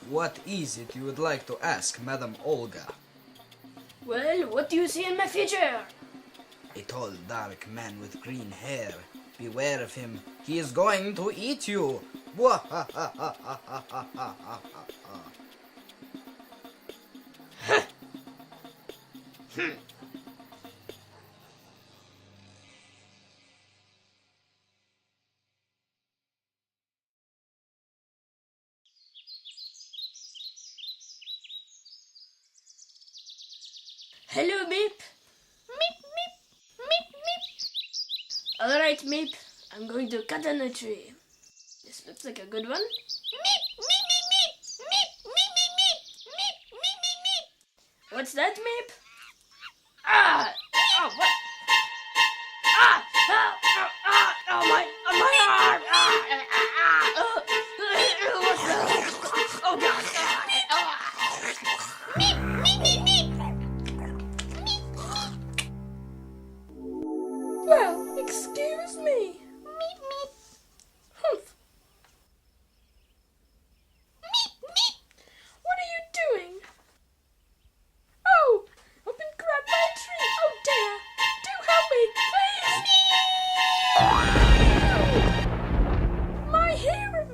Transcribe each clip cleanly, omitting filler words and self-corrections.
What is it you would like to ask, Madam Olga? Well, what do you see in my future? A tall, dark man with green hair. Beware of him. He is going to eat you. Hello, Meep. Meep, meep, meep, meep. All right, Meep. I'm going to cut down a tree. This looks like a good one. Meep, meep, meep, meep, meep, meep, meep, meep, meep, meep, meep, meep. What's that, Meep? Ah! Oh, what? Ah! Ah! Ah! Ah! Oh, my arm! Ah! Ah! Ah! Oh! What's that? Oh, God! Ah! Meep, meep, meep, meep. Well, excuse me. Meep, meep. Humph. Meep, meep. What are you doing? Oh, up and grab my tree. Oh, dear. Do help me, please. My hero.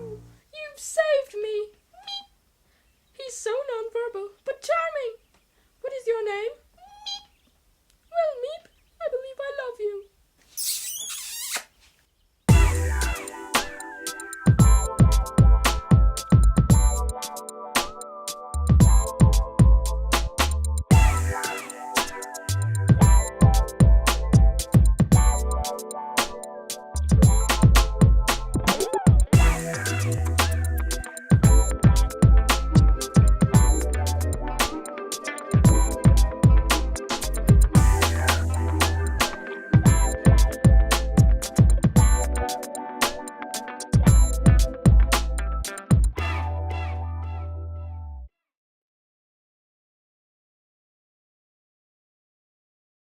You've saved me. Meep. He's so nonverbal, but charming. What is your name? Meep. Well, Meep, I believe I love you.